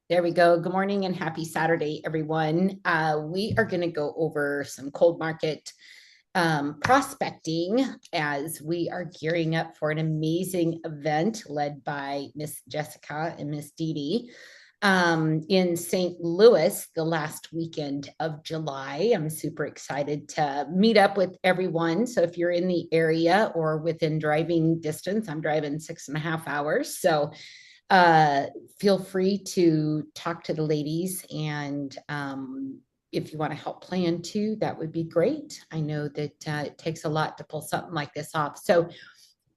There we go. Good morning and happy Saturday, everyone. We are going to go over some cold market prospecting as we are gearing up for an amazing event led by Miss Jessica and Miss Dee Dee in St. Louis the last weekend of July. I'm super excited to meet up with everyone. So if you're in the area or within driving distance, I'm driving 6.5 hours. So uh, feel free to talk to the ladies and if you want to help plan too, that would be great. I know that it takes a lot to pull something like this off. So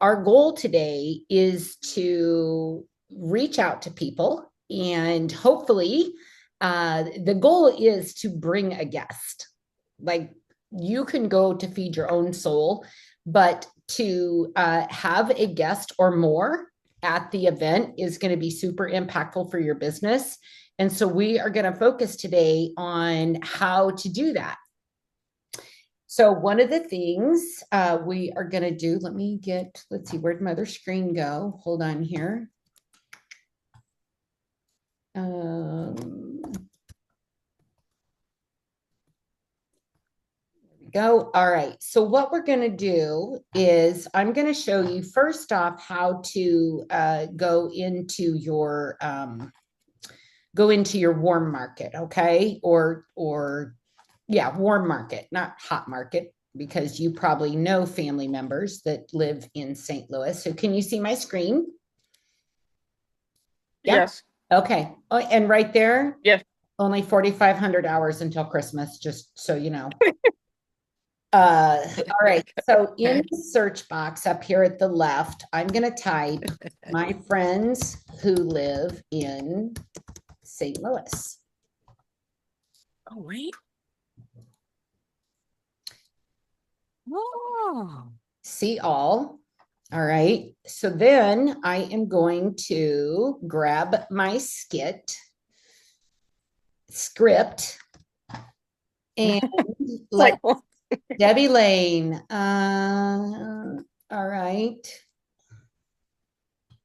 our goal today is to reach out to people and hopefully the goal is to bring a guest. Like you can go to feed your own soul, but to have a guest or more at the event is going to be super impactful for your business. And so we are going to focus today on how to do that. So one of the things we are going to do, let's see, where'd my other screen go? Hold on here. Go. All right. So what we're going to do is I'm going to show you first off how to go into your warm market, okay? Or yeah, warm market, not hot market, because you probably know family members that live in St. Louis. So can you see my screen? Yeah. Yes. Okay. Oh, and right there, Yes. only 4,500 hours until Christmas, just so you know. All right. So in the search box up here at the left, I'm going to type my friends who live in St. Louis. Oh, wait. Oh. See all. All right. So then I am going to grab my script and let Like, well, Debbie Lane. All right.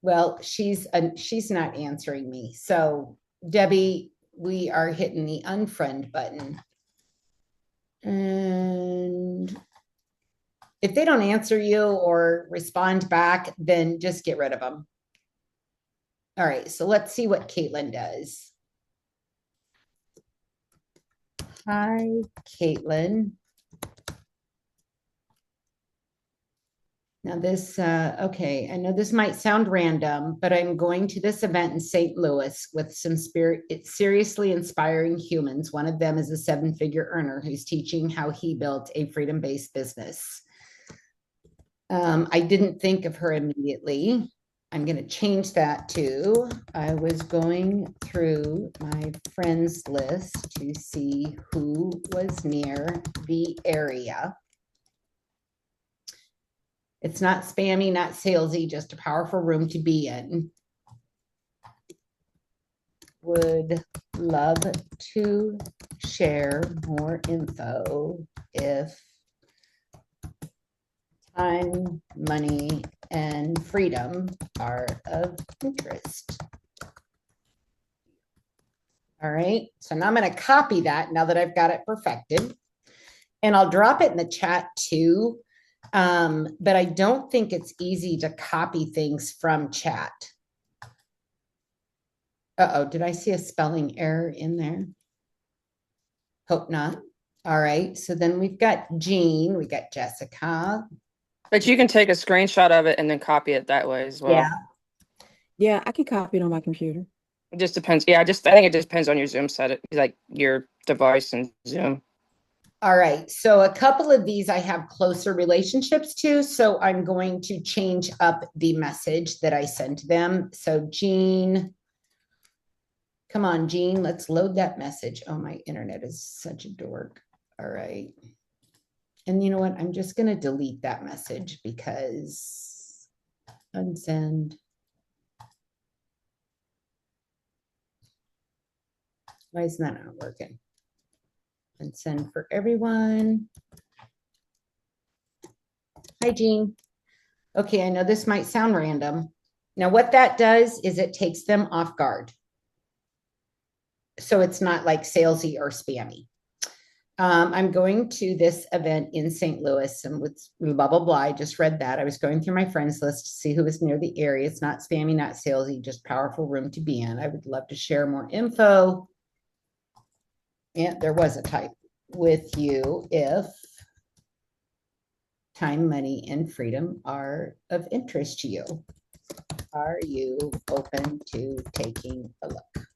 Well, she's not answering me. So Debbie, we are hitting the unfriend button. And if they don't answer you or respond back, then just get rid of them. All right, so let's see what Caitlin does. Hi, Caitlin. Now okay, I know this might sound random, but I'm going to this event in St. Louis with some seriously inspiring humans. One of them is a seven-figure earner who's teaching how he built a freedom-based business. I didn't think of her immediately. I'm going to change that to, I was going through my friends list to see who was near the area. It's not spammy, not salesy, just a powerful room to be in. Would love to share more info if time, money, and freedom are of interest. All right, so now I'm going to copy that now that I've got it perfected. And I'll drop it in the chat too. But I don't think it's easy to copy things from chat. Uh-oh, did I see a spelling error in there? Hope not. All right, so then we've got Jean, we got Jessica. but you can take a screenshot of it and then copy it that way as Yeah. well. Yeah, I can copy it on my computer. It just depends. Yeah, I think it just depends on your Zoom setup, like your device and Zoom. All right, so a couple of these I have closer relationships to, so I'm going to change up the message that I sent them. So Jean, come on, Jean, let's load that message. Oh, my internet is such a dork. All right. And you know what? I'm just going to delete that message because unsend. Why is that not working? And send for everyone. Hi, Jean. Okay, I know this might sound random. Now, what that does is it takes them off guard. so it's not like salesy or spammy. I'm going to this event in St. Louis and with blah, blah, blah. I just read that. I was going through my friends list to see who was near the area. It's not spammy, not salesy, just powerful room to be in. I would love to share more info. And there was a type with you if time, money, and freedom are of interest to you. Are you open to taking a look?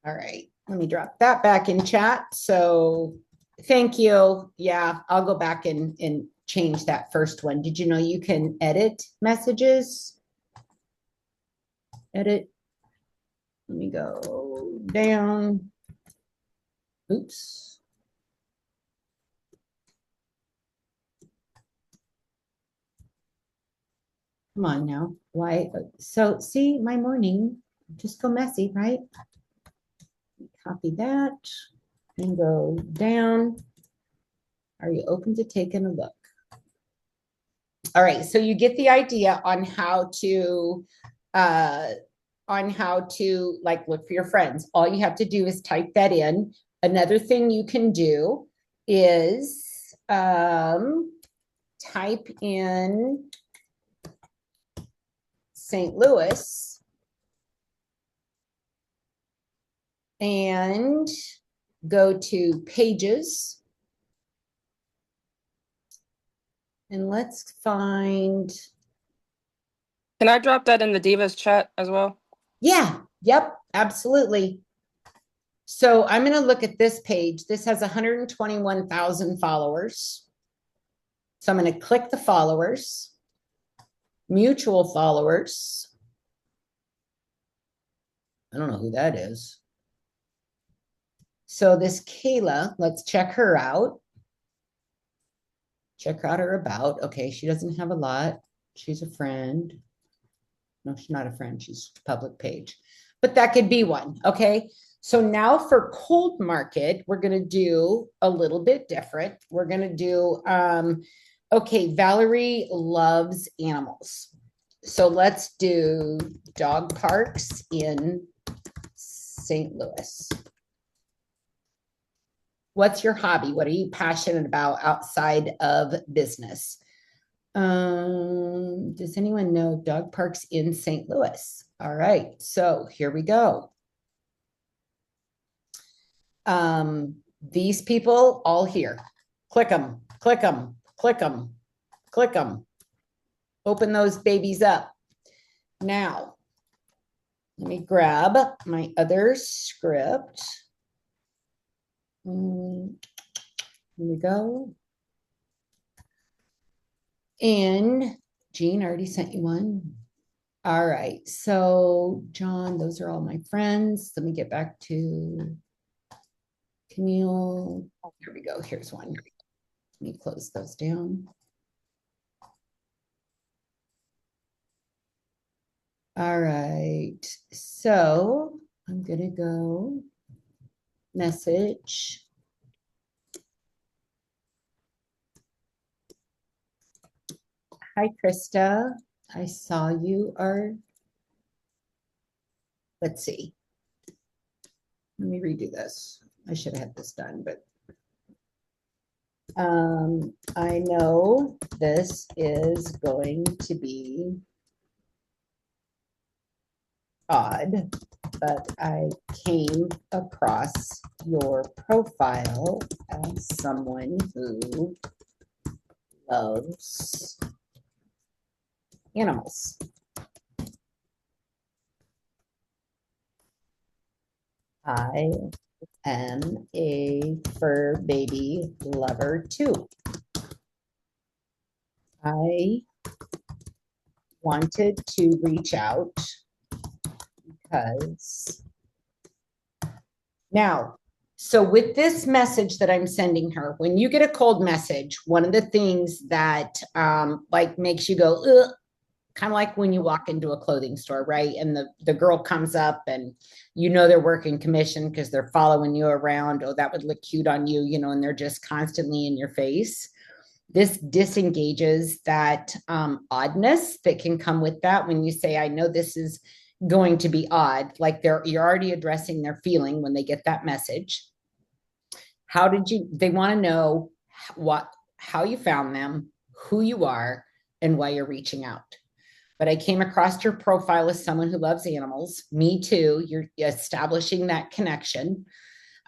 All right, let me drop that back in chat. So thank you. Yeah, I'll go back and change that first one. Did you know you can edit messages? Edit. Let me go down. Oops. Come on now. Why? So see my morning, just go messy, right? Copy that and go down. Are you open to taking a look? All right, so you get the idea on how to like look for your friends. All you have to do is type that in. Another thing you can do is type in St. Louis and go to pages. And let's find. Can I drop that in the Divas chat as well? Yeah, yep, absolutely. So I'm going to look at this page. This has 121,000 followers. So I'm going to click the followers, mutual followers. I don't know who that is. So this Kayla, let's check her out. Check out her about. Okay, she doesn't have a lot. She's a friend. No, she's not a friend. She's a public page. But that could be one. Okay. So now for cold market, we're going to do a little bit different. We're going to do, okay, Valerie loves animals. So let's do dog parks in St. Louis. What's your hobby? What are you passionate about outside of business? Does anyone know dog parks in St. Louis? All right, so here we go. These people all here. Click them, click them, click them, click them. Open those babies up. Now, let me grab my other script. Here we go. And Jean already sent you one. All right. So John, those are all my friends. Let me get back to Camille. Oh, here we go. Here's one. Let me close those down. All right. So I'm going to go message. Hi, Krista. I saw you are. Let's see. Let me redo this. I should have had this done, but I know this is going to be odd, but I came across your profile as someone who loves animals. I am a fur baby lover too. I wanted to reach out because now, so with this message that I'm sending her, when you get a cold message, one of the things that like makes you go, ugh, kind of like when you walk into a clothing store, right? And the girl comes up and you know they're working commission because they're following you around. Oh, that would look cute on you, you know, and they're just constantly in your face. This disengages that oddness that can come with that when you say, I know this is going to be odd. Like you're already addressing their feeling when they get that message. They want to know how you found them, who you are, and why you're reaching out. But I came across your profile as someone who loves animals. Me too. You're establishing that connection.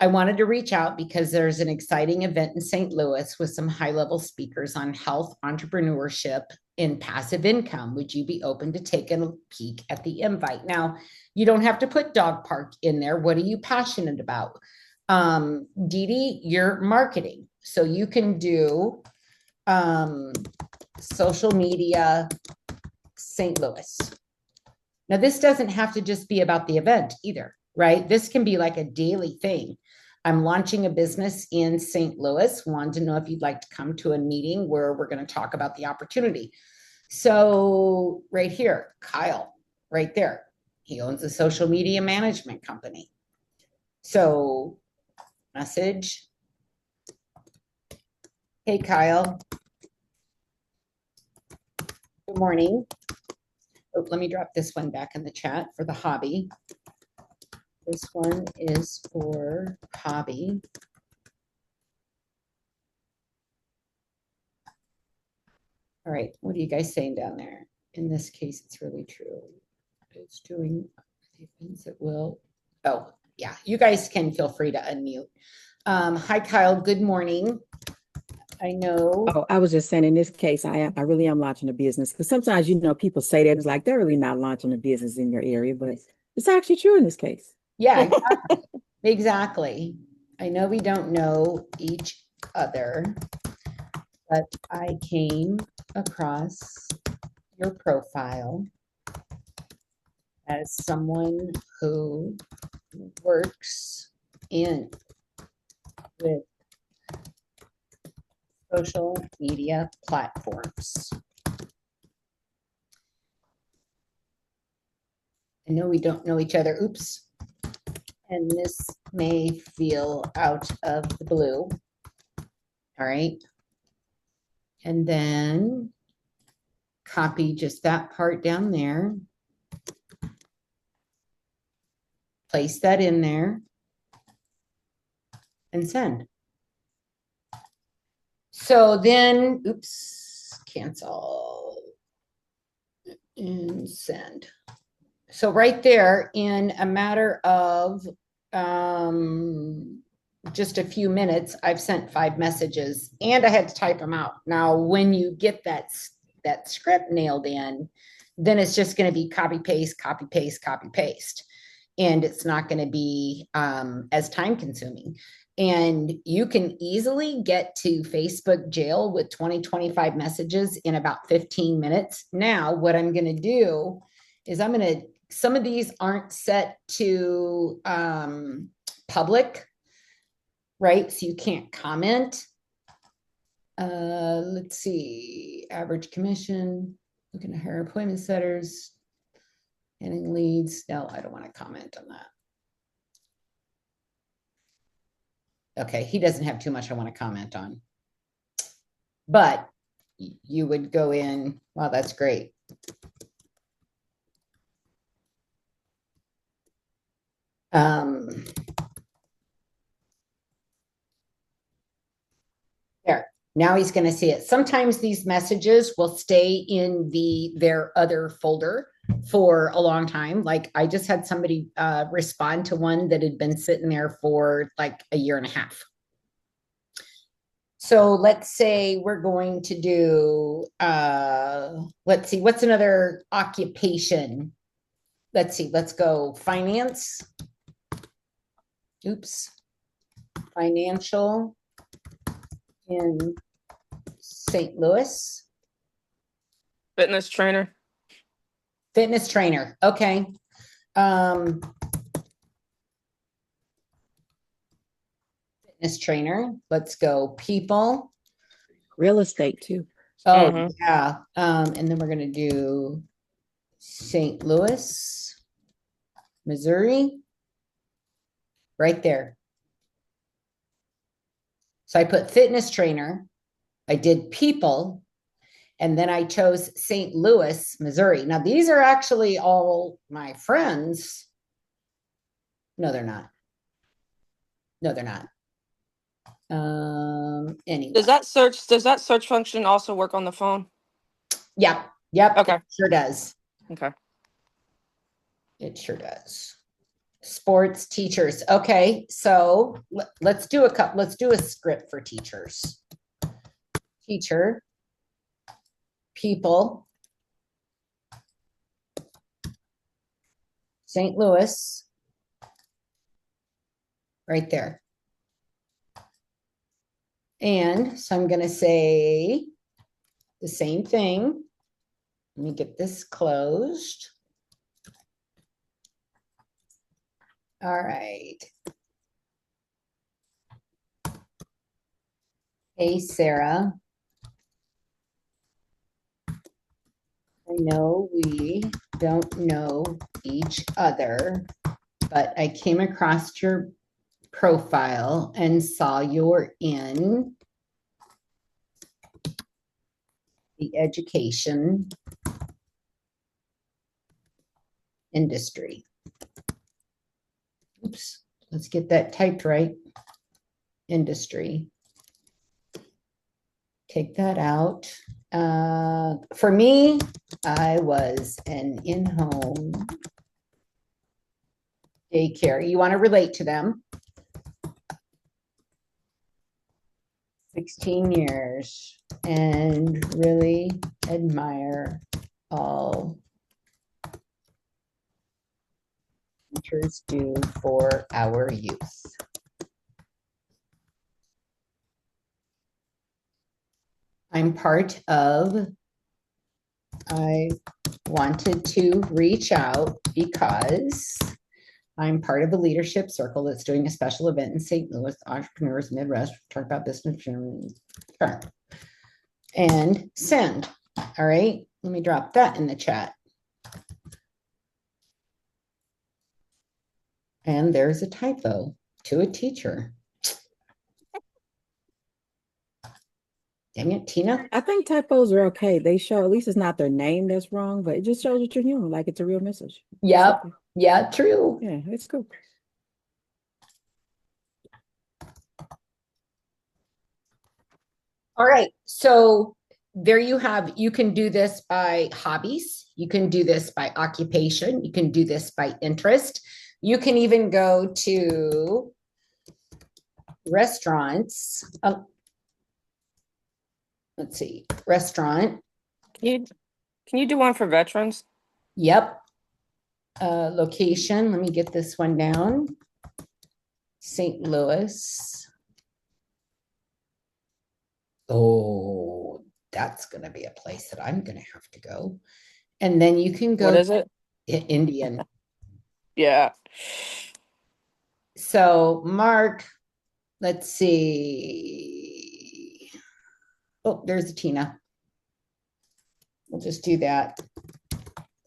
I wanted to reach out because there's an exciting event in St. Louis with some high level speakers on health, entrepreneurship, and passive income. Would you be open to taking a peek at the invite? Now, you don't have to put dog park in there. What are you passionate about? Dee Dee, you're marketing. So you can do social media, St. Louis. Now, this doesn't have to just be about the event either, right? This can be like a daily thing. I'm launching a business in St. Louis. Want to know if you'd like to come to a meeting where we're going to talk about the opportunity. So right here, Kyle, right there, he owns a social media management company. So message, hey, Kyle, good morning. Oh, let me drop this one back in the chat for the hobby. This one is for hobby. All right, what are you guys saying down there? In this case, it's really true. It's doing the things that will. Oh, yeah, you guys can feel free to unmute. Hi, Kyle, good morning. I know. Oh, I was just saying in this case, I really am launching a business because sometimes, people say that it's like they're really not launching a business in your area, but it's actually true in this case. Yeah, exactly. Exactly. I know we don't know each other, but I came across your profile as someone who works with social media platforms. I know we don't know each other. Oops. And this may feel out of the blue. All right. And then copy just that part down there. Place that in there and send. So then, oops, cancel and send. So right there, in a matter of just a few minutes, I've sent 5 messages and I had to type them out. Now, when you get that script nailed in, then it's just going to be copy, paste, copy, paste, copy, paste. And it's not going to be as time consuming. And you can easily get to Facebook jail with 20-25 messages in about 15 minutes. Now, what I'm going to do is some of these aren't set to public, right? So you can't comment. Let's see, average commission, looking to hire appointment setters, getting leads. No, I don't want to comment on that. Okay, he doesn't have too much I want to comment on. But you would go in, wow, that's great. There, now he's going to see it. Sometimes these messages will stay in their other folder for a long time. Like I just had somebody respond to one that had been sitting there for like a year and a half. So let's say we're going to do, let's see, what's another occupation? Let's see, let's go finance. Oops. Financial in St. Louis. Fitness trainer. Fitness trainer. Okay. Fitness trainer. Let's go. People. Real estate too. Oh, yeah. And then we're going to do St. Louis, Missouri. Right there. So I put fitness trainer. I did people. And then I chose St. Louis, Missouri. Now, these are actually all my friends. No, they're not. No, they're not. Anyway. Does that search function also work on the phone? Yep. Yep. Okay. It sure does. Okay. It sure does. Sports teachers. Okay. So let's do a script for teachers. Teacher, people, St. Louis, right there. And so I'm going to say the same thing. Let me get this closed. All right. Hey, Sarah. I know we don't know each other, but I came across your profile and saw you're in the education industry. Oops, let's get that typed right. Industry. Take that out. For me, I was an in-home daycare. You want to relate to them. 16 years and really admire all teachers do for our youth. I'm part of, I wanted to reach out because I'm part of a leadership circle that's doing a special event in St. Louis, Entrepreneurs Midwest, talk about business. Sure. And send. All right, let me drop that in the chat. And there's a typo to a teacher. Dang it, Tina. I think typos are okay. They show, at least it's not their name that's wrong, but it just shows that you're human, like it's a real message. Yep. Okay. Yeah, true. Yeah, it's cool. All right. So there you have, you can do this by hobbies. You can do this by occupation. You can do this by interest. You can even go to restaurants. Let's see, restaurant. Can you do one for veterans? Yep. Location. Let me get this one down. St. Louis. Oh, that's going to be a place that I'm going to have to go. And then you can go. What is it? Indian. Yeah. So, Mark, let's see. Oh, there's a Tina. We'll just do that.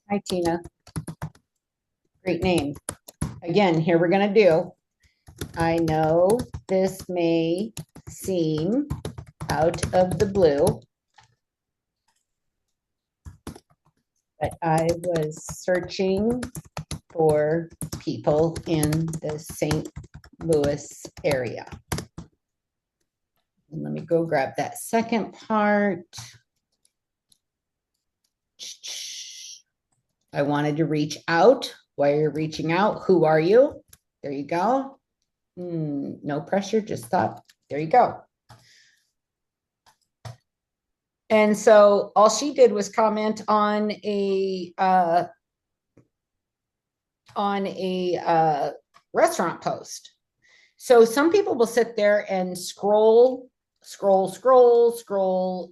Hi, Tina. Great name. Again, here we're going to do. I know this may seem out of the blue, but I was searching for people in the St. Louis area. And let me go grab that second part. I wanted to reach out. Why are you reaching out? Who are you? There you go. No pressure, just thought, there you go. And so all she did was comment on a restaurant post. So some people will sit there and scroll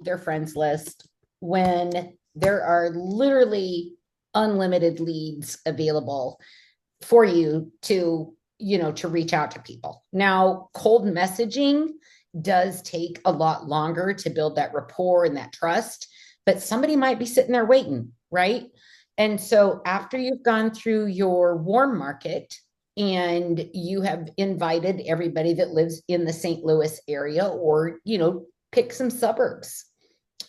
their friends list when there are literally unlimited leads available for you to, to reach out to people. Now, cold messaging does take a lot longer to build that rapport and that trust, but somebody might be sitting there waiting, right? And so after you've gone through your warm market and you have invited everybody that lives in the St. Louis area, or, pick some suburbs.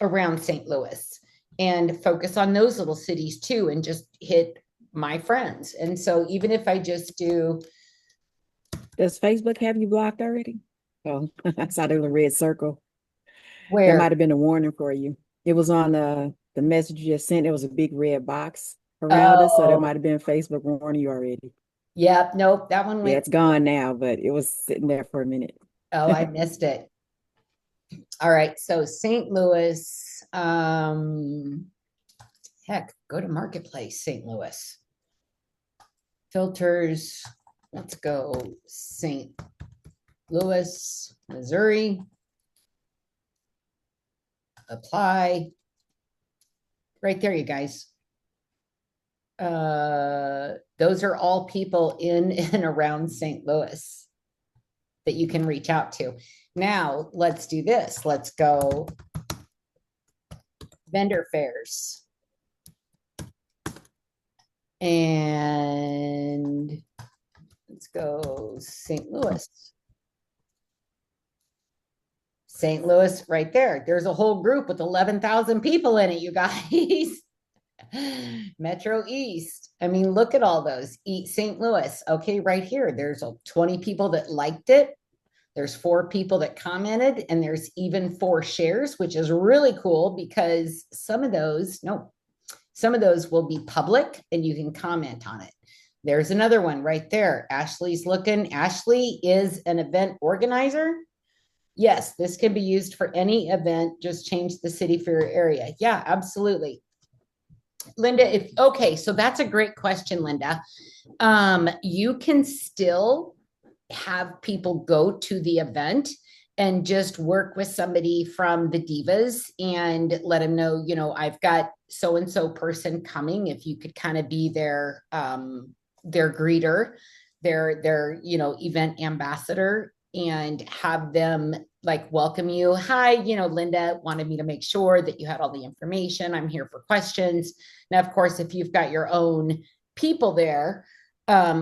around St. Louis and focus on those little cities too, and just hit my friends. And so even if I just do. Does Facebook have you blocked already? Oh, I saw the little red circle. That Where? might have been a warning for you. It was on the message you just sent. There was a big red box around it, so that Oh, might have been Facebook warning you already. yep. Nope. That one Yeah, went. it's gone now, but it was sitting there for a minute. Oh, I missed it. All right. So St. Louis, heck, go to Marketplace, St. Louis. Filters. Let's go St. Louis, Missouri. Apply. Right there, you guys. Those are all people in and around St. Louis that you can reach out to. Now, let's do this. Let's go vendor fairs. And let's go St. Louis. St. Louis, right there. There's a whole group with 11,000 people in it, you guys. Metro East. I mean, look at all those. Eat St. Louis. Okay, right here. There's 20 people that liked it. There's 4 people that commented, and there's even 4 shares, which is really cool because some of those will be public and you can comment on it. There's another one right there. Ashley's looking. Ashley is an event organizer. Yes, this can be used for any event. Just change the city for your area. Yeah, absolutely. Linda, okay, so that's a great question, Linda. You can still have people go to the event and just work with somebody from the Divas and let them know, I've got so-and-so person coming. If you could kind of be their greeter, their event ambassador, and have them like welcome you. Hi, Linda wanted me to make sure that you had all the information. I'm here for questions. Now, of course, if you've got your own people there,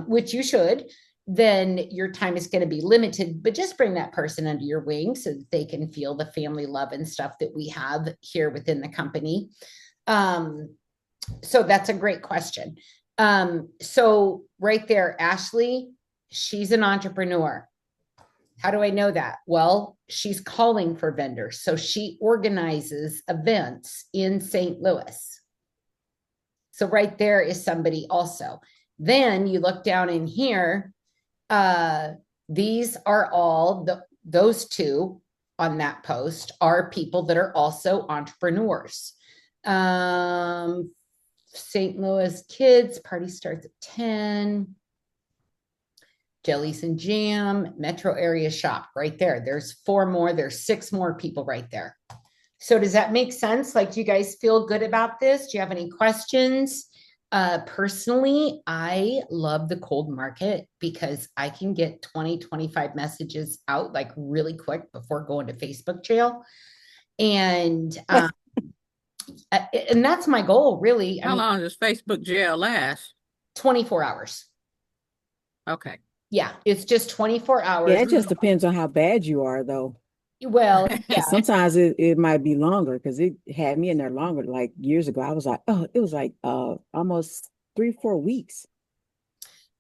which you should, then your time is going to be limited, but just bring that person under your wing so that they can feel the family love and stuff that we have here within the company. So that's a great question. So right there, Ashley, she's an entrepreneur. How do I know that? Well, she's calling for vendors. So she organizes events in St. Louis. So right there is somebody also. Then you look down in here. These are all those 2 on that post are people that are also entrepreneurs. St. Louis kids party starts at 10. Jellies and Jam, metro area shop right there. There's 4 more. There's 6 more people right there. So does that make sense? Like, do you guys feel good about this? Do you have any questions? Personally, I love the cold market because I can get 20, 25 messages out like really quick before going to Facebook jail. And that's my goal, really. How long does Facebook jail last? 24 hours. Okay. Yeah, it's just 24 hours. Yeah, it just depends on how bad you are, though. Well, yeah. Sometimes it might be longer because it had me in there longer. Like years ago, I was like, it was like almost 3-4 weeks.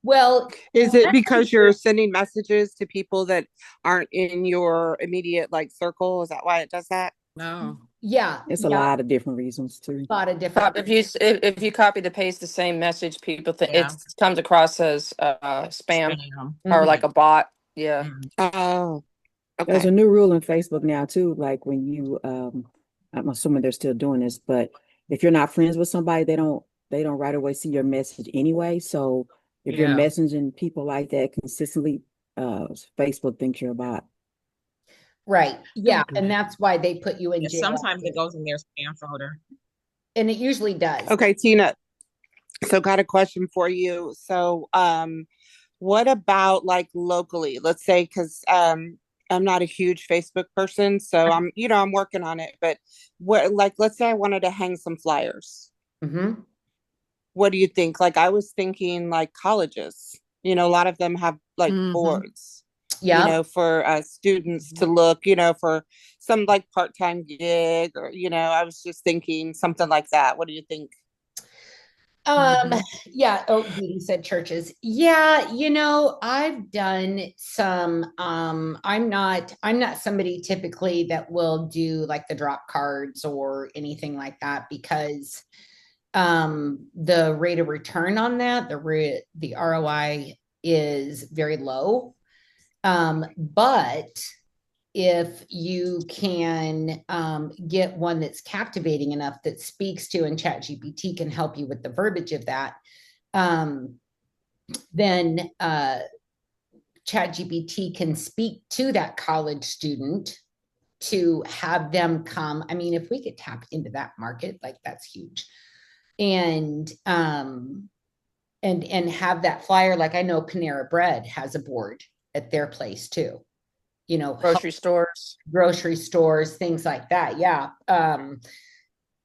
Well, is it because you're sending messages to people that aren't in your immediate circle? Is that why it does that? No. Yeah, it's a lot of different reasons too. A lot of different. If you copy to paste the same message, people think Yeah. it comes across as spam or like a bot. Yeah. Oh, okay. There's a new rule in Facebook now too. Like when you, I'm assuming they're still doing this, but if you're not friends with somebody, they don't right away see your message anyway. So if you're messaging people like that consistently, Facebook thinks you're a bot. Right. Yeah. And that's why they put you in jail. Sometimes it goes in their spam folder. And it usually does. Okay, Tina. So got a question for you. So what about locally? Let's say, because I'm not a huge Facebook person, so I'm working on it. But let's say I wanted to hang some flyers. Mm-hmm. What do you think? I was thinking colleges. A lot of them have boards. Yeah. for students to look, for some like part-time gig, or, I was just thinking something like that. What do you think? Um, yeah. Oh, Dee said churches. Yeah, I've done some, I'm not somebody typically that will do like the drop cards or anything like that, because the rate of return on that, the ROI is very low. But if you can get one that's captivating enough that speaks to, and ChatGPT can help you with the verbiage of that, um, then ChatGPT can speak to that college student to have them come. I mean, if we could tap into that market, like that's huge. And have that flyer. Like I know Panera Bread has a board at their place too. Grocery stores. Grocery stores, things like that. Yeah.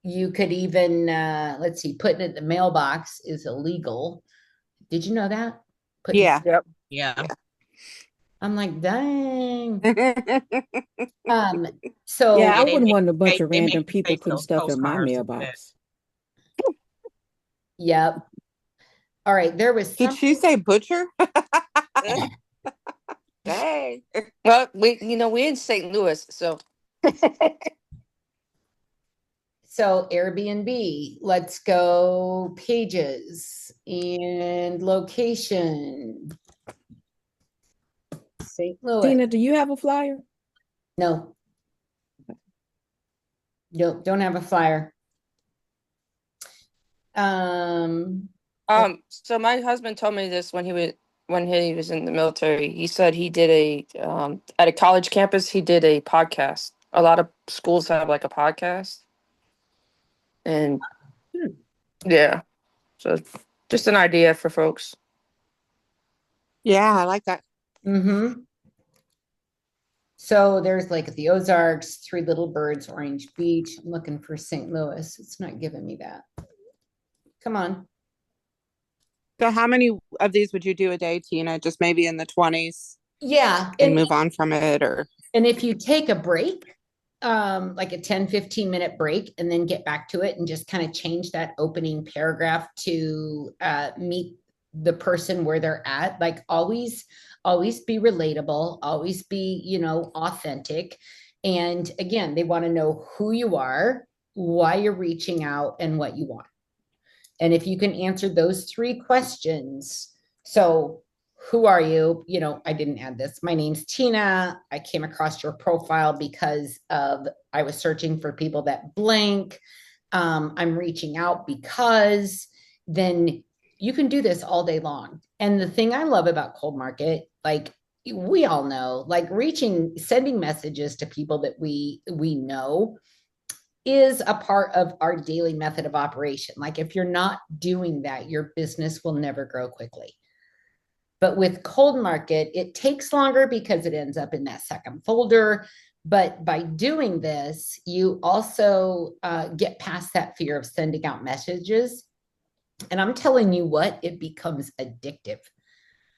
You could even let's see, putting it in the mailbox is illegal. Did you know that? Yeah. Yep. Yeah. I'm like, dang. Yeah, So I they wouldn't make want a bunch of they random make you people fake putting those stuff in my postcards and that. mailbox. yep. All right. There was Did some. she say butcher? Dang. Well, we in St. Louis, so So Airbnb, let's go pages and location. St. Louis. Tina, do you have a flyer? No. Nope, don't have a flyer. so my husband told me this when he was in the military. He said he did at a college campus, he did a podcast. A lot of schools have like a podcast. And yeah, so just an idea for folks. Yeah, I like that. Mm-hmm. So there's like the Ozarks, Three Little Birds, Orange Beach. I'm looking for St. Louis. It's not giving me that. Come on. So how many of these would you do a day, Tina? Just maybe in the 20s Yeah. and move on from it, or? And if you take a break, like a 10-15 minute break, and then get back to it and just kind of change that opening paragraph to meet the person where they're at, like always be relatable, always be authentic. And again, they want to know who you are, why you're reaching out, and what you want. And if you can answer those three questions, so who are you? I didn't add this. My name's Tina. I came across your profile because I was searching for people that blank. I'm reaching out because, then you can do this all day long. And the thing I love about cold market, like we all know, like sending messages to people that we know is a part of our daily method of operation. Like if you're not doing that, your business will never grow quickly. But with cold market, it takes longer because it ends up in that second folder. But by doing this, you also get past that fear of sending out messages. And I'm telling you what, it becomes addictive.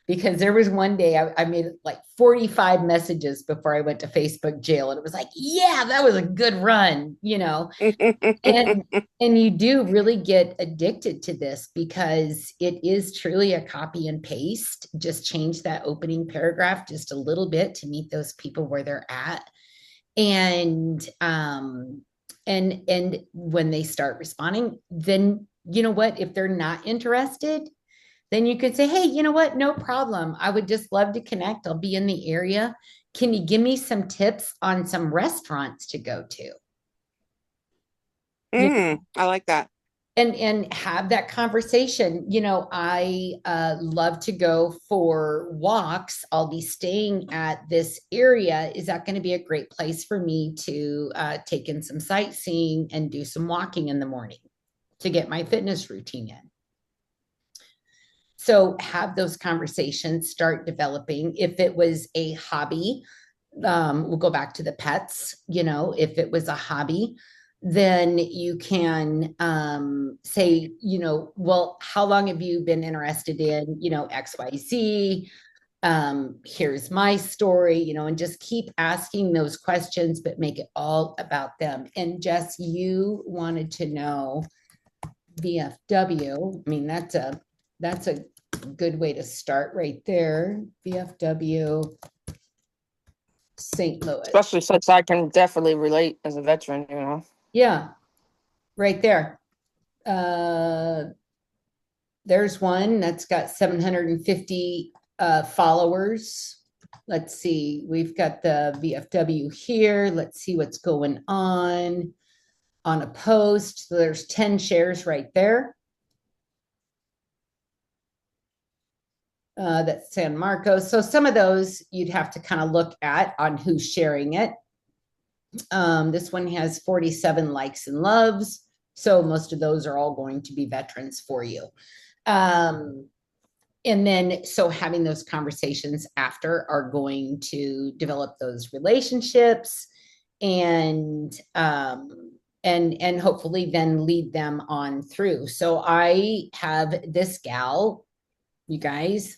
Because there was one day I made like 45 messages before I went to Facebook jail. And it was like, yeah, that was a good run, and you do really get addicted to this because it is truly a copy and paste. Just change that opening paragraph just a little bit to meet those people where they're at. And when they start responding, then you know what, if they're not interested, then you could say, hey, you know what, no problem, I would just love to connect, I'll be in the area, can you give me some tips on some restaurants to go to? I like that. And have that conversation. I love to go for walks. I'll be staying at this area. Is that going to be a great place for me to take in some sightseeing and do some walking in the morning to get my fitness routine in? So have those conversations, start developing. If it was a hobby, we'll go back to the pets. If it was a hobby, then you can say, well, how long have you been interested in, XYZ? Here's my story, and just keep asking those questions, but make it all about them. And Jess, you wanted to know VFW. I mean, that's a good way to start right there. VFW St. Louis. Especially since I can definitely relate as a veteran, Yeah, right there. There's one that's got 750 followers. Let's see, we've got the VFW here. Let's see what's going on a post. So there's 10 shares right there. That's San Marcos. So some of those you'd have to kind of look at on who's sharing it. This one has 47 likes and loves. So most of those are all going to be veterans for you. And then, so having those conversations after are going to develop those relationships and hopefully then lead them on through. So I have this gal, you guys,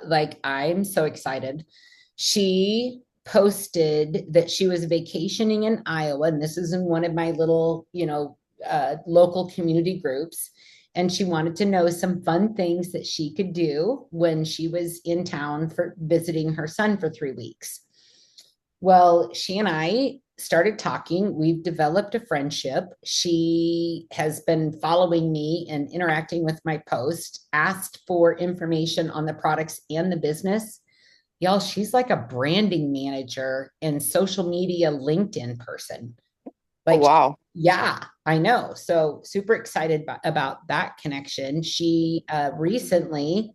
like I'm so excited. She posted that she was vacationing in Iowa, and this is in one of my little, local community groups. And she wanted to know some fun things that she could do when she was in town for visiting her son for 3 weeks. Well, she and I started talking. We've developed a friendship. She has been following me and interacting with my post, asked for information on the products and the business. Y'all, she's like a branding manager and social media LinkedIn person. Like, oh, wow. Yeah, I know. So super excited about that connection. She recently,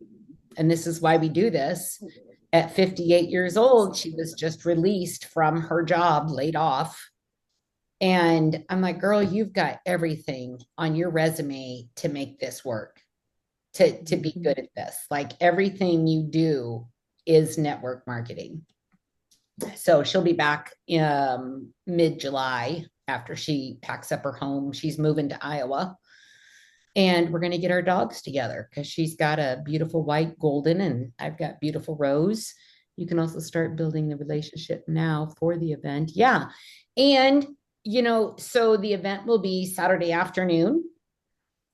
and this is why we do this, at 58 years old, she was just released from her job, laid off. And I'm like, girl, you've got everything on your resume to make this work, to be good at this. Like everything you do is network marketing. So she'll be back mid-July after she packs up her home. She's moving to Iowa. And we're going to get our dogs together because she's got a beautiful white golden and I've got beautiful rose. You can also start building the relationship now for the event. Yeah. And, so the event will be Saturday afternoon.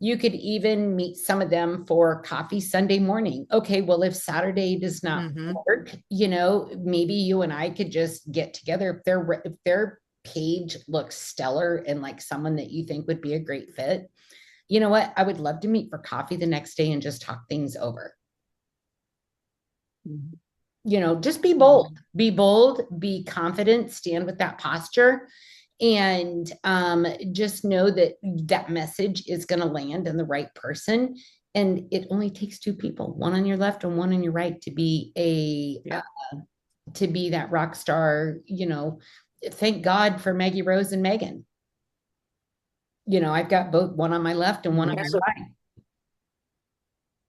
You could even meet some of them for coffee Sunday morning. Okay, well, if Saturday does not work, maybe you and I could just get together. If their page looks stellar and like someone that you think would be a great fit, you know what? I would love to meet for coffee the next day and just talk things over. Just be bold, be confident, stand with that posture. And just know that that message is going to land in the right person. And it only takes 2 people, one on your left and one on your right, to be to be that rock star. Thank God for Maggie Rose and Megan. I've got both, one on my left and one on my right.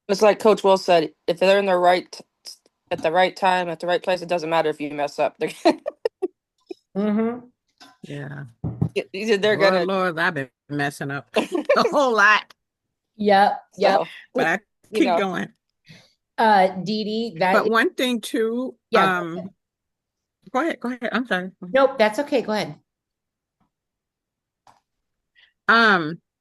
It's like Coach Will said, if they're in the right at the right time, at the right place, it doesn't matter if you mess up. Yeah. They're gonna. Lord, I've been messing up a whole lot. Yep. So, but I keep going. Dee Dee, but one thing too. Yeah. Go ahead. I'm sorry. Nope, that's okay. Go ahead.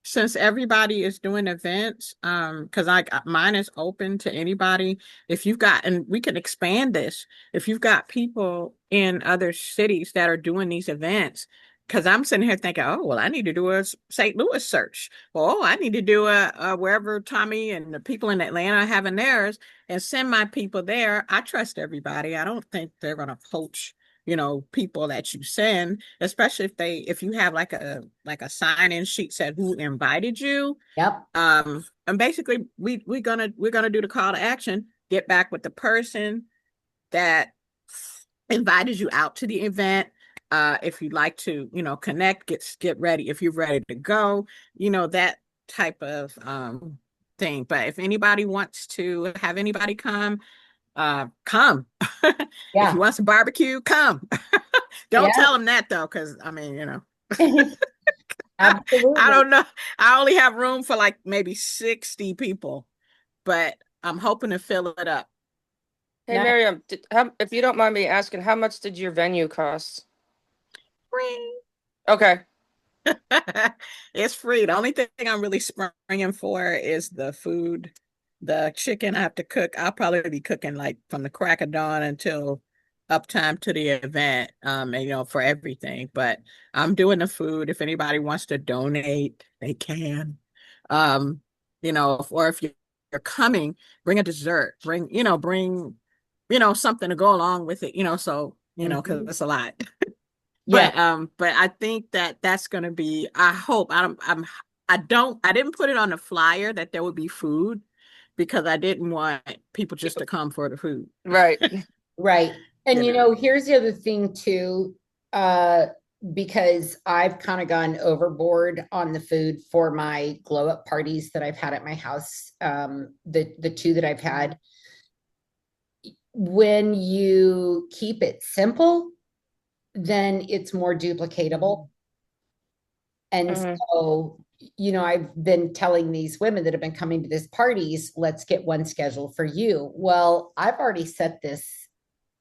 Since everybody is doing events, because mine is open to anybody. If you've got, and we can expand this, if you've got people in other cities that are doing these events, because I'm sitting here thinking, oh, well, I need to do a St. Louis search. Oh, I need to do a wherever Tommy and the people in Atlanta are having theirs and send my people there. I trust everybody. I don't think they're going to poach people that you send, especially if you have like a sign-in sheet said who invited you. Yep. And basically we're gonna do the call to action, get back with the person that invited you out to the event. If you'd like to, connect, get ready. If you're ready to go, that type of thing. But if anybody wants to have anybody come. Yeah. If you want some barbecue, come. Don't tell them that though, because Absolutely. I don't know. I only have room for like maybe 60 people, but I'm hoping to fill it up. Hey, Nice. Miriam, if you don't mind me asking, how much did your venue cost? Free. Okay. It's free. The only thing I'm really springing for is the food. The chicken I have to cook. I'll probably be cooking like from the crack of dawn until uptime to the event, and for everything. But I'm doing the food. If anybody wants to donate, they can. Um, or if you're coming, bring a dessert. Bring something to go along with it, so, because it's a lot. Yeah. But I think that's going to be, I hope, I didn't put it on the flyer that there would be food because I didn't want people just to come for the food. Right. Right. And You know. here's the other thing too, because I've kind of gone overboard on the food for my glow up parties that I've had at my house. The two that I've had. When you keep it simple, then it's more duplicatable. And Mhm. so, I've been telling these women that have been coming to these parties, let's get one scheduled for you. Well, I've already set this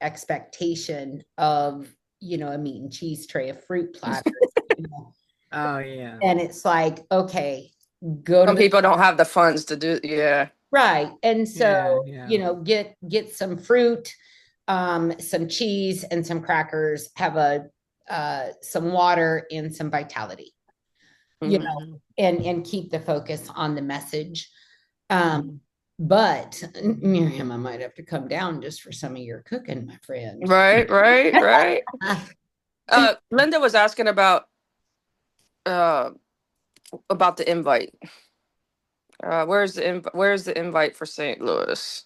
expectation of, a meat and cheese tray, a fruit platter. Oh, yeah. And it's like, okay, go to Some people don't have the funds to do, yeah. right. And so, Yeah. get some fruit, some cheese and some crackers, have some water and some vitality, Mhm. and keep the focus on the message. But Miriam, I might have to come down just for some of your cooking, my friend. Right. Linda was asking uh about the invite. Where's the invite for St. Louis?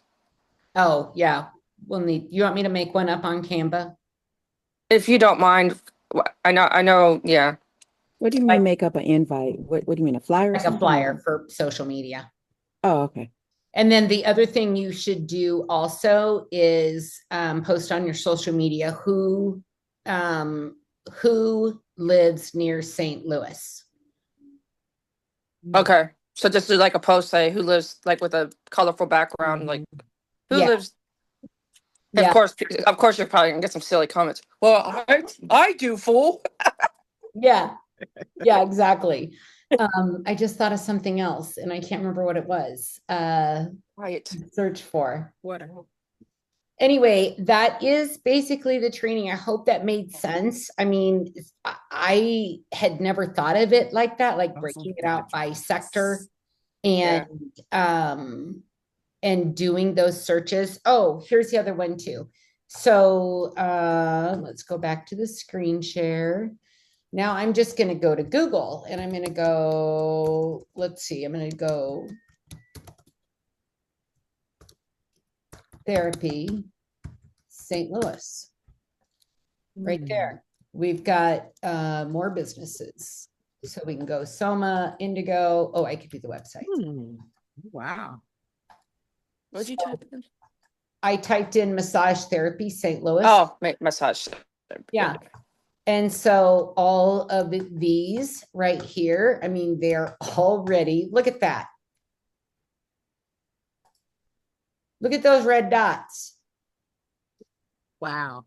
Oh, yeah. You want me to make one up on Canva? If you don't mind, I know, yeah. What do you mean make up an invite? What do you mean, a flyer or Like a something? flyer for social media. Oh, okay. And then the other thing you should do also is post on your social media who lives near St. Louis. Okay. So just do like a post, say who lives like with a colorful background, like who Yeah. lives. Yeah. Of course, you're probably gonna get some silly comments. Well, I do, fool. Yeah. Yeah, exactly. I just thought of something else and I can't remember what it was. Right. Search for. What? Anyway, that is basically the training. I hope that made sense. I mean, I had never thought of it like that, like breaking it out by sector and doing those searches. Oh, here's the other one too. So let's go back to the screen share. Now I'm just going to go to Google and I'm going to go, let's see, I'm going to go therapy, St. Louis. Right there. We've got more businesses. So we can go Soma, Indigo. Oh, I could do the website. Wow. What'd you type in? I typed in massage therapy, St. Louis. Oh, massage. Yeah. And so all of these right here, I mean, they're already, look at that. Look at those red dots. Wow.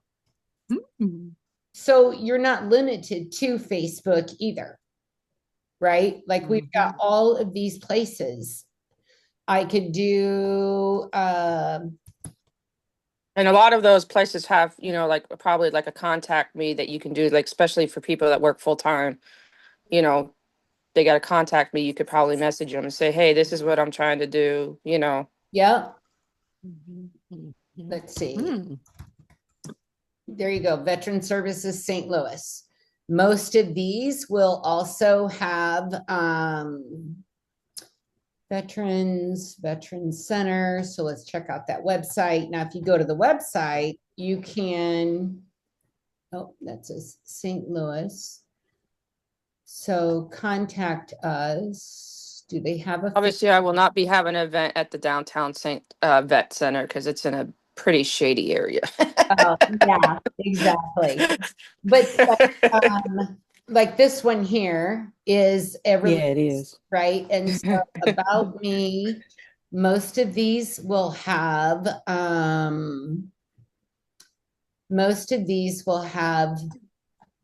So you're not limited to Facebook either, right? Like we've got all of these places. I could do, and a lot of those places have, like probably like a contact me that you can do, like, especially for people that work full time, they got to contact me. You could probably message them and say, hey, this is what I'm trying to do, yeah. Let's see. There you go. Veteran Services St. Louis. Most of these will also have Veteran Center. So let's check out that website. Now, if you go to the website, you can, oh, that's a St. Louis. So contact us. Do they have a? Obviously, I will not be having an event at the downtown St. Vet Center because it's in a pretty shady area. Yeah, exactly. But like this one here is every Yeah, it is. right. And so about me, Most of these will have,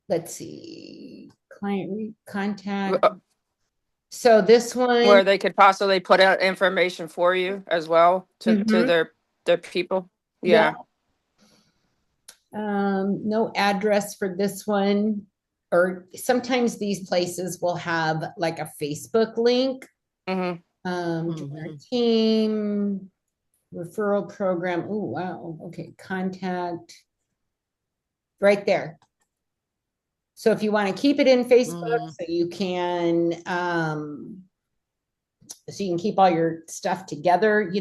let's see, client contact. So this one, Where they could possibly put out information for you as well to Mhm. their people. yeah. Yeah. No address for this one. Or sometimes these places will have like a Facebook link. Mm-hmm. To our team, referral program. Oh, wow. Okay, contact right there. So if you want to keep it in Facebook, so you can keep all your stuff together,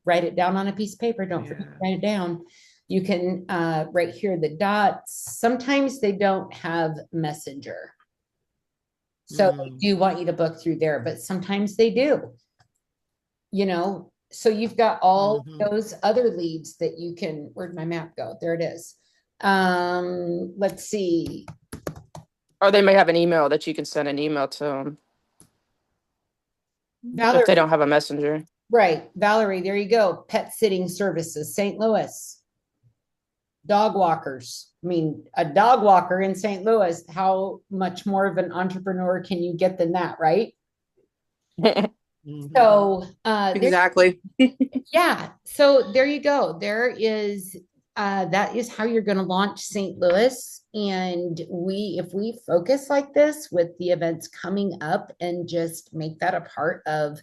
write it down on a piece of paper. Don't forget to write it down. You can right here the dots. Sometimes they don't have Messenger. So they do want you to book through there, but sometimes they do. So you've got all those other leads that you can, where'd my map go? There it is. Let's see. Or they may have an email that you can send an email to them Valerie, if they don't have a messenger. right. Valerie, there you go. Pet sitting services, St. Louis. Dog walkers. I mean, a dog walker in St. Louis, how much more of an entrepreneur can you get than that, right? So Exactly. yeah. So there you go. There is that is how you're going to launch St. Louis. And if we focus like this with the events coming up and just make that a part of,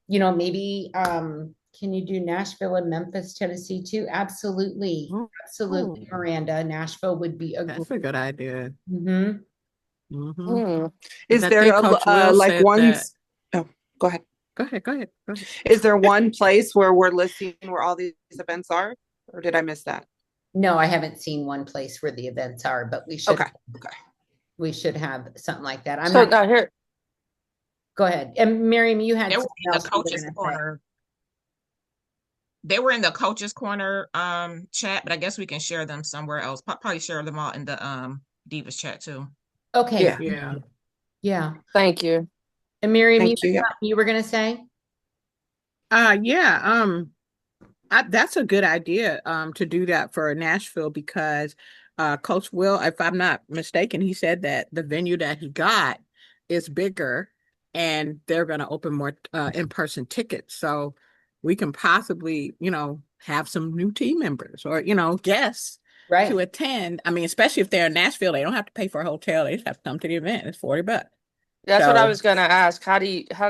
maybe can you do Nashville and Memphis, Tennessee too? Absolutely. Absolutely, Miranda. Nashville would be That's a good idea. Mhm. Is I there think Coach Will like said one? that. Oh, go ahead. Go ahead. Is there one place where we're listing where all these events are, or did I miss that? No, I haven't seen one place where the events are, but we should. Okay. We should have something like that. I'm So not. now here, Go ahead. And Miriam, you had They were something in the else you were coaches gonna say. corner. They were in the coaches corner chat, but I guess we can share them somewhere else. Probably share them all in the Divas chat too. Okay. Yeah. Yeah. Yeah. thank you. And Miriam, Thank you. Yeah. you were gonna say? Yeah. That's a good idea to do that for Nashville because Coach Will, if I'm not mistaken, he said that the venue that he got is bigger and they're going to open more in-person tickets. So we can possibly, have some new team members or, guests Right. to attend. I mean, especially if they're in Nashville, they don't have to pay for a hotel. They just have to come to the event. It's $40. That's what I So was gonna ask. How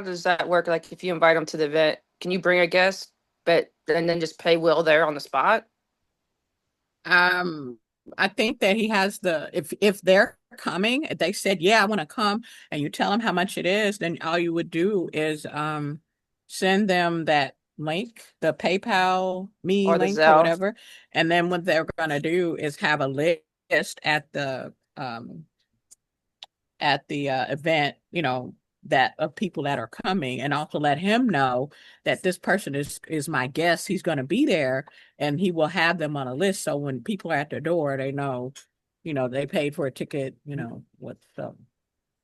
does that work? Like if you invite them to the event, can you bring a guest, and then just pay Will there on the spot? I think that he has if they're coming, if they said, yeah, I want to come, and you tell them how much it is, then all you would do is send them that link, the PayPal me Or the link or Zelle? whatever. And then what they're gonna do is have a list at the event, that of people that are coming, and also let him know that this person is my guest. He's going to be there, and he will have them on a list. So when people are at the door, they know, they paid for a ticket. What Yeah.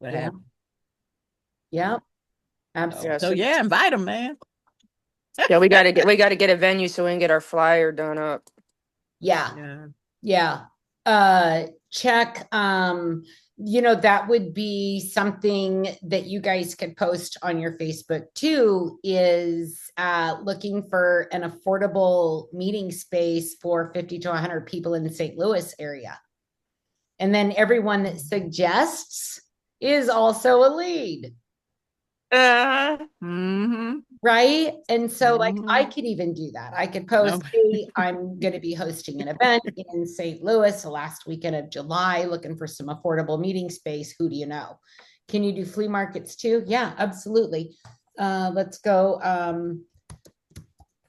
happened. Yeah. Absolutely. So yeah, invite them, man. Yeah, we gotta get a venue so we can get our flyer done up. Yeah. Yeah. Check. That would be something that you guys could post on your Facebook too, is looking for an affordable meeting space for 50 to 100 people in the St. Louis area. And then everyone that suggests is also a lead. Right. And so I could even do that. I could post, hey, I'm going to be hosting an event in St. Louis the last weekend of July, looking for some affordable meeting space. Who do you know? Can you do flea markets too? Yeah, absolutely. Let's go.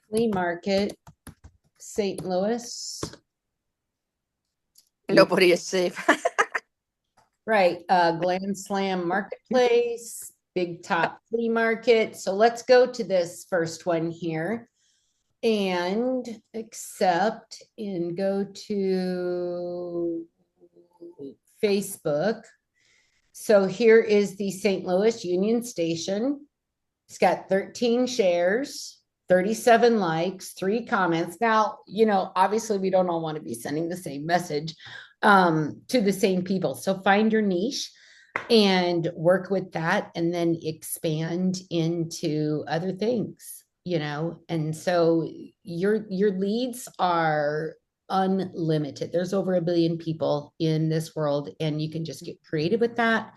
Flea market, St. Louis. Nobody is safe. Right. Glam Slam Marketplace, Big Top Flea Market. So let's go to this first one here and accept and go to Facebook. So here is the St. Louis Union Station. It's got 13 shares, 37 likes, 3 comments. Now, obviously we don't all want to be sending the same message to the same people. So find your niche and work with that and then expand into other things, and so your leads are unlimited. There's over 1 billion people in this world, and you can just get creative with that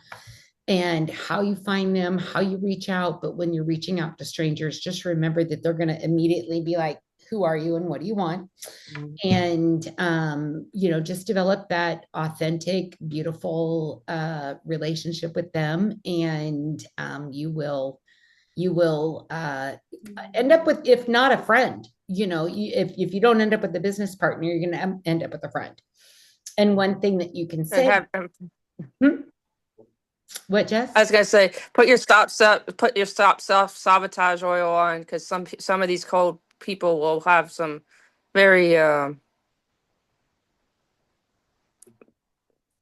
and how you find them, how you reach out. But when you're reaching out to strangers, just remember that they're going to immediately be like, who are you and what do you want? And just develop that authentic, beautiful relationship with them, and you will end up with, if not a friend, if you don't end up with a business partner, you're going to end up with a friend. And one thing that you can say, what, Jess? I was gonna say, put your stop sabotage oil on, because some of these cold people will have some very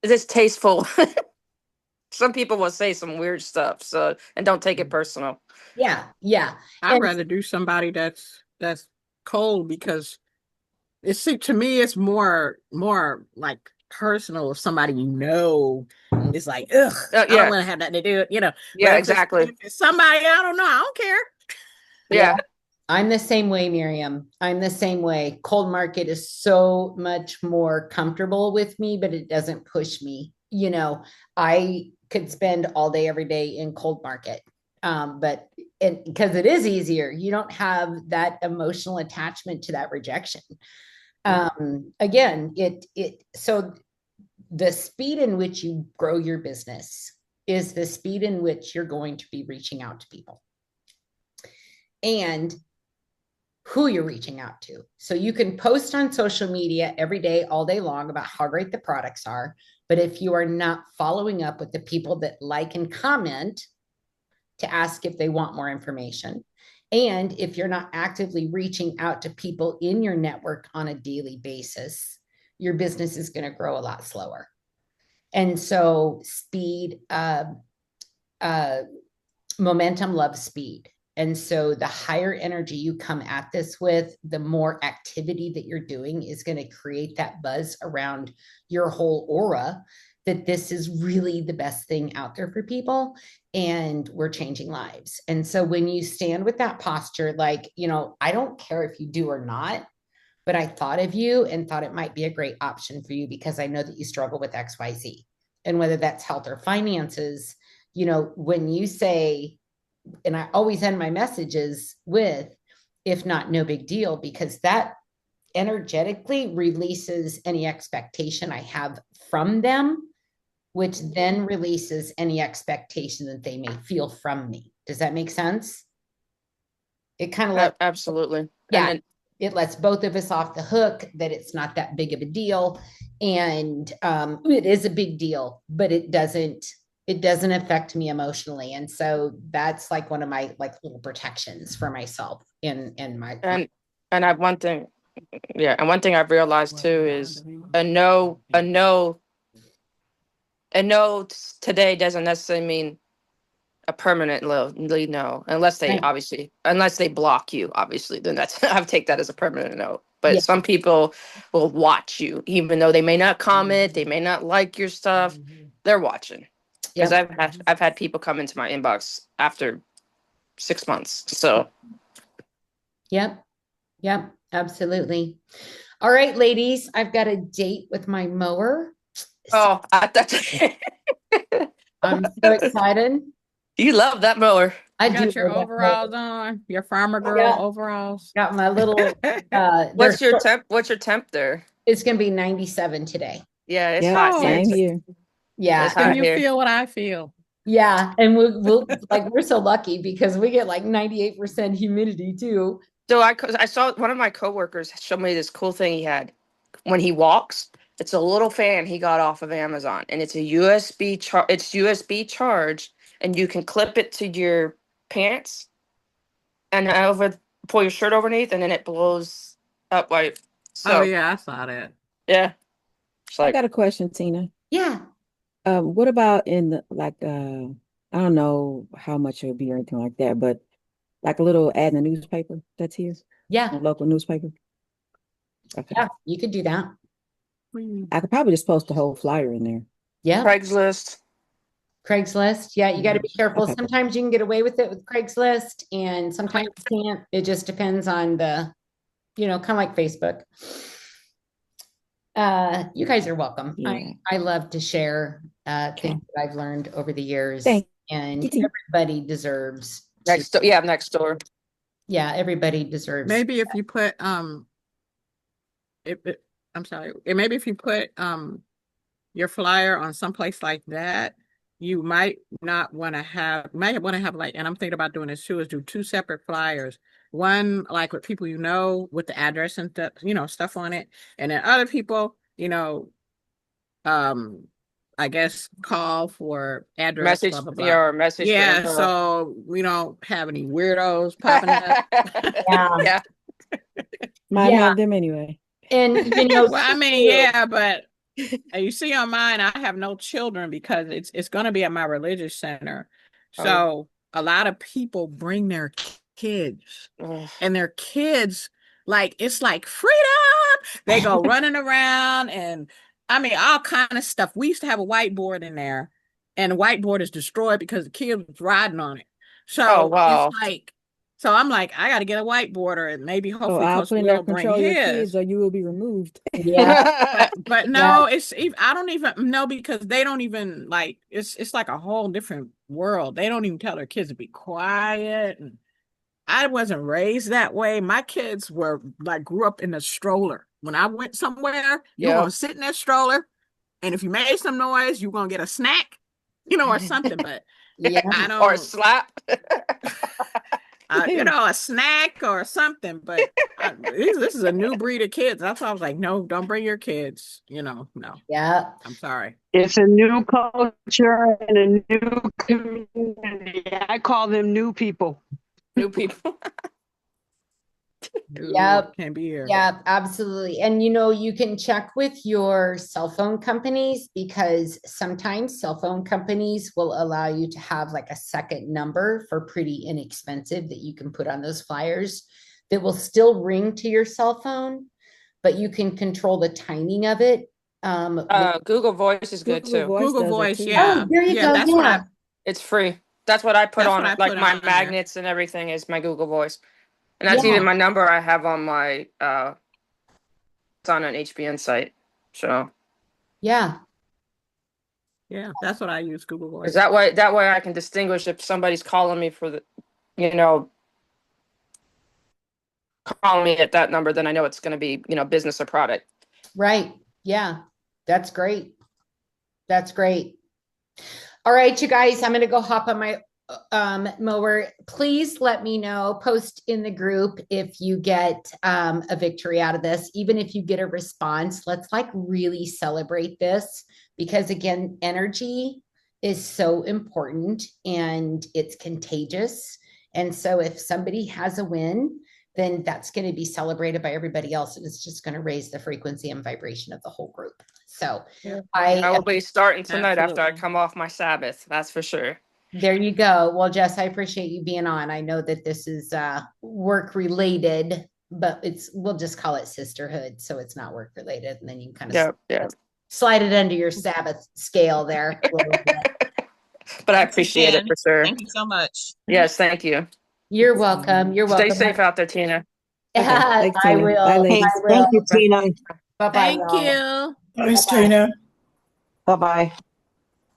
distasteful. Some people will say some weird stuff, and don't take it personal. Yeah. I'd rather do somebody that's cold, because to me it's more like personal. If somebody it's like, ugh, I don't want to have that to do it, Yeah, but exactly. if it's somebody I don't know, I don't care. Yeah. I'm the same way, Miriam. I'm the same way. Cold market is so much more comfortable with me, but it doesn't push me. I could spend all day, every day in cold market. But because it is easier, you don't have that emotional attachment to that rejection. Again, so the speed in which you grow your business is the speed in which you're going to be reaching out to people and who you're reaching out to. So you can post on social media every day, all day long, about how great the products are. But if you are not following up with the people that like and comment to ask if they want more information, and if you're not actively reaching out to people in your network on a daily basis, your business is going to grow a lot slower. And so speed, momentum loves speed. And so the higher energy you come at this with, the more activity that you're doing is going to create that buzz around your whole aura that this is really the best thing out there for people, and we're changing lives. And so when you stand with that posture, like, I don't care if you do or not, but I thought of you and thought it might be a great option for you because I know that you struggle with XYZ. And whether that's health or finances, when you say, and I always end my messages with, if not, no big deal, because that energetically releases any expectation I have from them, which then releases any expectation that they may feel from me. Does that make sense? It kind of lets, absolutely. Yeah. It lets both of us off the hook that it's not that big of a deal. And it is a big deal, but it doesn't affect me emotionally. And so that's like one of my little protections for myself in my. And one thing I've realized too is a no today doesn't necessarily mean a permanently no, unless they block you, obviously, then I've take that as a permanent no. But some people will watch you, even though they may not comment, they may not like your stuff, they're watching. Because I've had people come into my inbox after 6 months. So Yep, absolutely. All right, ladies, I've got a date with my mower. I'm so excited. You love that mower. I do. Got your overalls on, your farmer girl overalls. Got my little. What's your temp there? It's going to be 97 today. Yeah, it's hot here. Yeah. Can you feel what I feel? Yeah, and we'll we're so lucky because we get like 98% humidity too. So I saw one of my coworkers show me this cool thing he had when he walks. It's a little fan he got off of Amazon, and it's a USB charged, and you can clip it to your pants and pull your shirt underneath, and then it blows up like. So, oh yeah, I saw that. Yeah. I got a question, Tina. Yeah. What about in the I don't know how much it'll be or anything like that, but Like a little ad in the newspaper that's here, Yeah, a local newspaper. Okay. yeah, you could do that. I could probably just post the whole flyer in there. Yeah, Craigslist. Craigslist. Yeah, you got to be careful. Okay. Sometimes you can get away with it with Craigslist, and sometimes you can't. It just depends on the, kind of like Facebook. You guys are welcome. Yeah. I love to share things that I've learned over the years, Thank and you. everybody deserves Next door. Yeah, next door. Yeah, everybody deserves. Maybe if you put I'm sorry. Maybe if you put your flyer on someplace like that, you might want to have like, and I'm thinking about doing this too, is do two separate flyers. One like with people with the address and stuff on it, and then other people, I guess call for address, Message, blah blah blah. your message. Yeah, so we don't have any weirdos popping up. Yeah. Might Yeah. have them anyway. And Well, I mean, yeah, but you see on mine, I have no children because it's going to be at my religious center. So a lot of people bring their kids, and their kids, like, it's like freedom. They go running around, and I mean, all kind of stuff. We used to have a whiteboard in there, and the whiteboard is destroyed because the kid was riding on it. So wow. it's like, so I'm like, I got to get a whiteboarder, and maybe hopefully I'll Coach put in there, Will bring control your his. kids or you will be removed. Yeah. But no, I don't even know, because they don't even like, it's like a whole different world. They don't even tell their kids to be quiet. And I wasn't raised that way. My kids were like, grew up in a stroller. When I went somewhere, you're going to sit in that stroller, and if you made some noise, you're going to get a snack, or something. But yeah, I don't, or a slap. a snack or something. But this is a new breed of kids. That's why I was like, no, don't bring your kids. No. Yeah. I'm sorry. It's a new culture and a new community. I call them new people. New people. Yep. Can't be here. Yeah, absolutely. And you can check with your cell phone companies, because sometimes cell phone companies will allow you to have like a second number for pretty inexpensive that you can put on those flyers that will still ring to your cell phone, but you can control the timing of it. Google Voice is good too. Google Voice, yeah. Oh, there you go. That's Yeah. It's free. That's what I put That's on what I like put my on there. magnets and everything is my Google Voice. And that's Yeah. even my number I have on my it's on an HBN site. So Yeah. That's what I use, Google Voice. that way I can distinguish if somebody's calling me for the calling me at that number, then I know it's going to be, business or product. Right. Yeah. That's great. That's great. All right, you guys, I'm going to go hop on my mower. Please let me know, post in the group if you get a victory out of this. Even if you get a response, let's like really celebrate this, because again, energy is so important and it's contagious. And so if somebody has a win, then that's going to be celebrated by everybody else, and it's just going to raise the frequency and vibration of the whole group. So I will be starting tonight after I Absolutely. come off my Sabbath. That's for sure. There you go. Well, Jess, I appreciate you being on. I know that this is work related, but we'll just call it sisterhood, so it's not work related, and then you can kind of slide it under your Sabbath scale there. But I appreciate it for sure. Thank you so much. Yes, thank you. You're welcome. You're welcome. Stay safe out there, Tina. Thanks, I Tina. will. Bye, I ladies. will. Thank you, Tina. Bye-bye. Thank y'all. you. Thanks, Tina. Bye-bye.